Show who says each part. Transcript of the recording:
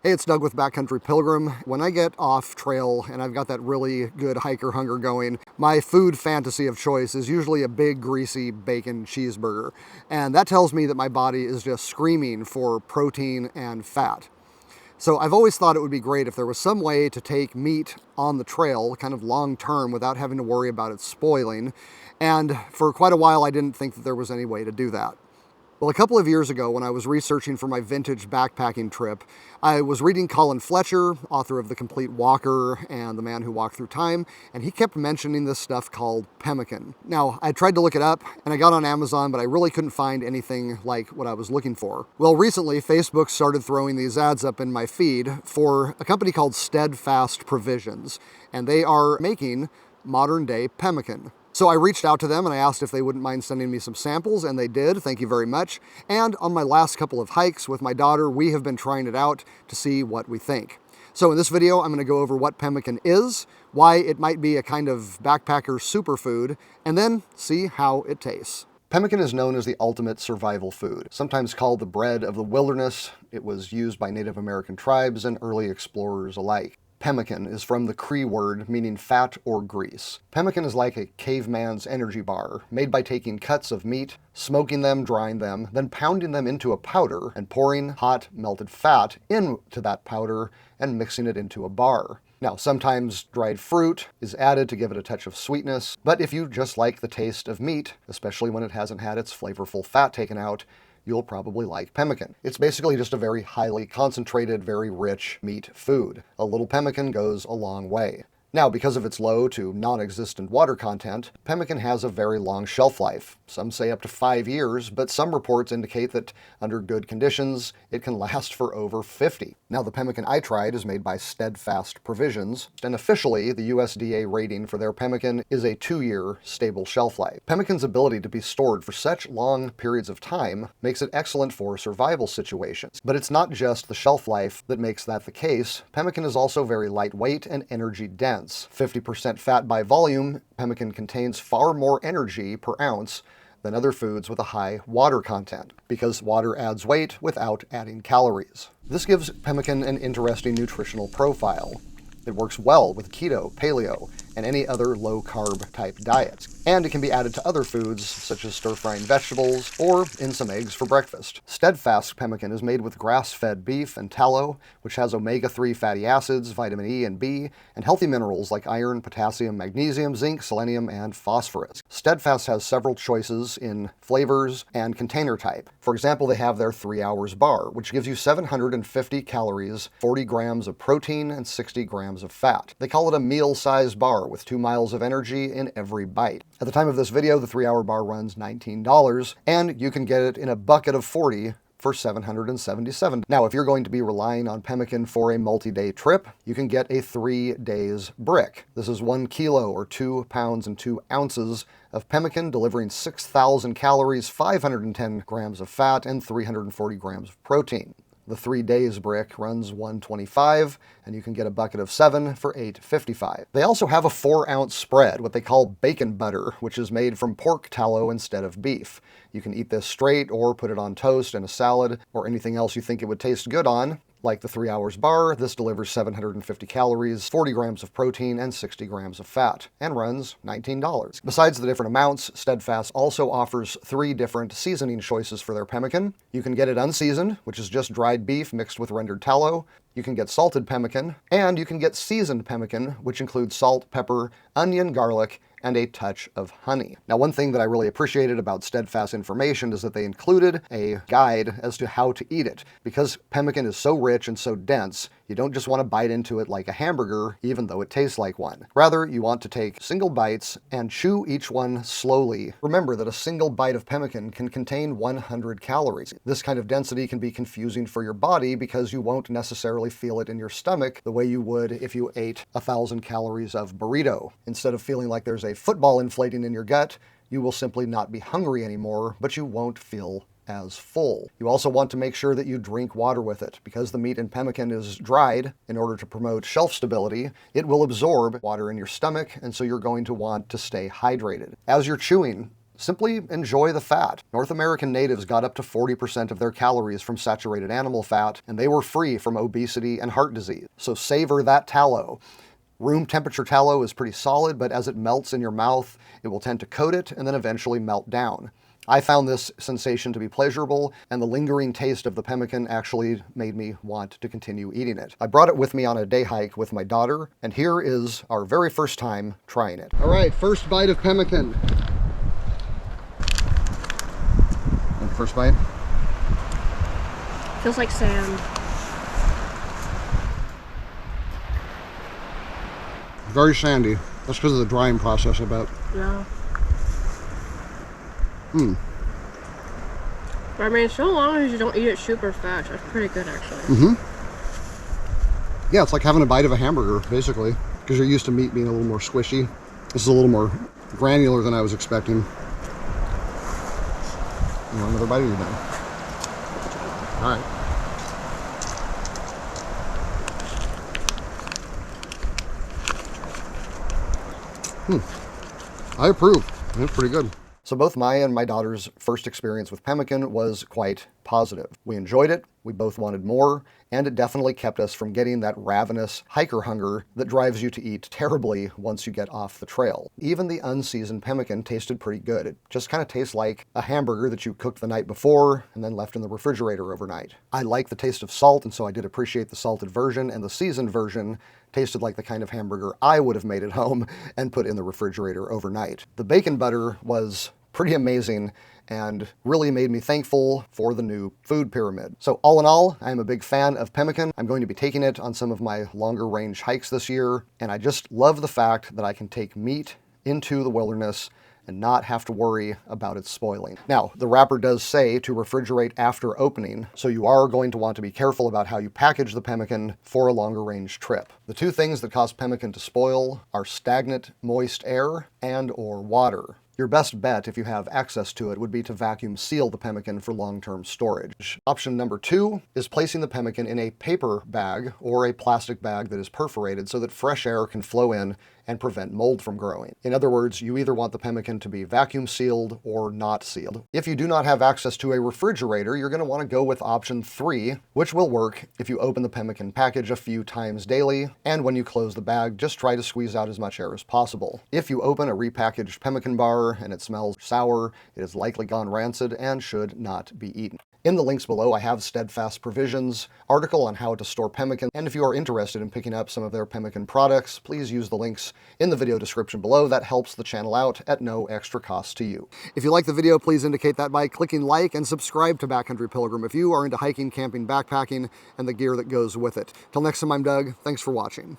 Speaker 1: Hey, it's Doug with Backcountry Pilgrim. When I get off trail and I've got that really good hiker hunger going, my food fantasy of choice is usually a big greasy bacon cheeseburger. And that tells me that my body is just screaming for protein and fat. So I've always thought it would be great if there was some way to take meat on the trail, kind of long term, without having to worry about it spoiling. And for quite a while, I didn't think that there was any way to do that. Well, a couple of years ago, when I was researching for my vintage backpacking trip, I was reading Colin Fletcher, author of The Complete Walker and The Man Who Walked Through Time, and he kept mentioning this stuff called pemmican. Now, I tried to look it up, and I got on Amazon, but I really couldn't find anything like what I was looking for. Well, recently, Facebook started throwing these ads up in my feed for a company called Steadfast Provisions, and they are making modern-day pemmican. So I reached out to them and I asked if they wouldn't mind sending me some samples, and they did. Thank you very much. And on my last couple of hikes with my daughter, we have been trying it out to see what we think. So in this video, I'm going to go over what pemmican is, why it might be a kind of backpacker superfood, and then see how it tastes. Pemmican is known as the ultimate survival food. Sometimes called the bread of the wilderness, it was used by Native American tribes and early explorers alike. Pemmican is from the Cree word meaning fat or grease. Pemmican is like a caveman's energy bar, made by taking cuts of meat, smoking them, drying them, then pounding them into a powder and pouring hot melted fat into that powder and mixing it into a bar. Now, sometimes dried fruit is added to give it a touch of sweetness, but if you just like the taste of meat, especially when it hasn't had its flavorful fat taken out, you'll probably like pemmican. It's basically just a very highly concentrated, very rich meat food. A little pemmican goes a long way. Now, because of its low to non-existent water content, pemmican has a very long shelf life. Some say up to 5 years, but some reports indicate that under good conditions, it can last for over 50. Now, the pemmican I tried is made by Steadfast Provisions, and officially, the USDA rating for their pemmican is a 2-year stable shelf life. Pemmican's ability to be stored for such long periods of time makes it excellent for survival situations. But it's not just the shelf life that makes that the case. Pemmican is also very lightweight and energy dense. 50% fat by volume, pemmican contains far more energy per ounce than other foods with a high water content, because water adds weight without adding calories. This gives pemmican an interesting nutritional profile. It works well with keto, paleo, and any other low-carb type diets. And it can be added to other foods, such as stir-frying vegetables, or in some eggs for breakfast. Steadfast pemmican is made with grass-fed beef and tallow, which has omega-3 fatty acids, vitamin E and B, and healthy minerals like iron, potassium, magnesium, zinc, selenium, and phosphorus. Steadfast has several choices in flavors and container type. For example, they have their 3 hours bar, which gives you 750 calories, 40 grams of protein, and 60 grams of fat. They call it a meal-sized bar with 2 miles of energy in every bite. At the time of this video, the 3 hour bar runs $19, and you can get it in a bucket of 40 for $777. Now, if you're going to be relying on pemmican for a multi-day trip, you can get a 3 days brick. This is 1 kilo or 2 pounds and 2 ounces of pemmican, delivering 6,000 calories, 510 grams of fat, and 340 grams of protein. The 3 days brick runs $125, and you can get a bucket of 7 for $8.55. They also have a 4-ounce spread, what they call bacon butter, which is made from pork tallow instead of beef. You can eat this straight or put it on toast in a salad or anything else you think it would taste good on. Like the 3 hours bar, this delivers 750 calories, 40 grams of protein, and 60 grams of fat, and runs $19. Besides the different amounts, Steadfast also offers 3 different seasoning choices for their pemmican. You can get it unseasoned, which is just dried beef mixed with rendered tallow. You can get salted pemmican, and you can get seasoned pemmican, which includes salt, pepper, onion, garlic, and a touch of honey. Now, one thing that I really appreciated about Steadfast information is that they included a guide as to how to eat it. Because pemmican is so rich and so dense, you don't just want to bite into it like a hamburger, even though it tastes like one. Rather, you want to take single bites and chew each one slowly. Remember that a single bite of pemmican can contain 100 calories. This kind of density can be confusing for your body because you won't necessarily feel it in your stomach the way you would if you ate 1,000 calories of burrito. Instead of feeling like there's a football inflating in your gut, you will simply not be hungry anymore, but you won't feel as full. You also want to make sure that you drink water with it. Because the meat in pemmican is dried, in order to promote shelf stability, it will absorb water in your stomach, and so you're going to want to stay hydrated. As you're chewing, Simply enjoy the fat. North American natives got up to 40% of their calories from saturated animal fat, and they were free from obesity and heart disease. So savor that tallow. Room temperature tallow is pretty solid, but as it melts in your mouth, it will tend to coat it and then eventually melt down. I found this sensation to be pleasurable, and the lingering taste of the pemmican actually made me want to continue eating it. I brought it with me on a day hike with my daughter, and here is our very first time trying it. All right, first bite of pemmican. And first bite?
Speaker 2: Feels like sand.
Speaker 1: Very sandy. That's because of the drying process, I bet.
Speaker 2: Yeah. But I mean, so long as you don't eat it super fast, that's pretty good actually.
Speaker 1: Yeah, it's like having a bite of a hamburger, basically, because you're used to meat being a little more squishy. This is a little more granular than I was expecting. You want another bite of your done? All right. I approve. It's pretty good. So both my and my daughter's first experience with pemmican was quite positive. We enjoyed it, we both wanted more, and it definitely kept us from getting that ravenous hiker hunger that drives you to eat terribly once you get off the trail. Even the unseasoned pemmican tasted pretty good. It just kind of tastes like a hamburger that you cooked the night before and then left in the refrigerator overnight. I like the taste of salt, and so I did appreciate the salted version, and the seasoned version tasted like the kind of hamburger I would have made at home and put in the refrigerator overnight. The bacon butter was pretty amazing and really made me thankful for the new food pyramid. So all in all, I'm a big fan of pemmican. I'm going to be taking it on some of my longer range hikes this year, and I just love the fact that I can take meat into the wilderness and not have to worry about it spoiling. Now, the wrapper does say to refrigerate after opening, so you are going to want to be careful about how you package the pemmican for a longer range trip. The two things that cause pemmican to spoil are stagnant, moist air and/or water. Your best bet, if you have access to it, would be to vacuum seal the pemmican for long-term storage. Option number 2 is placing the pemmican in a paper bag or a plastic bag that is perforated so that fresh air can flow in and prevent mold from growing. In other words, you either want the pemmican to be vacuum sealed or not sealed. If you do not have access to a refrigerator, you're going to want to go with option 3, which will work if you open the pemmican package a few times daily, and when you close the bag, just try to squeeze out as much air as possible. If you open a repackaged pemmican bar and it smells sour, it has likely gone rancid and should not be eaten. In the links below, I have Steadfast Provisions article on how to store pemmican, and if you are interested in picking up some of their pemmican products, please use the links in the video description below. That helps the channel out at no extra cost to you. If you like the video, please indicate that by clicking like and subscribe to Backcountry Pilgrim if you are into hiking, camping, backpacking, and the gear that goes with it. Till next time, I'm Doug. Thanks for watching.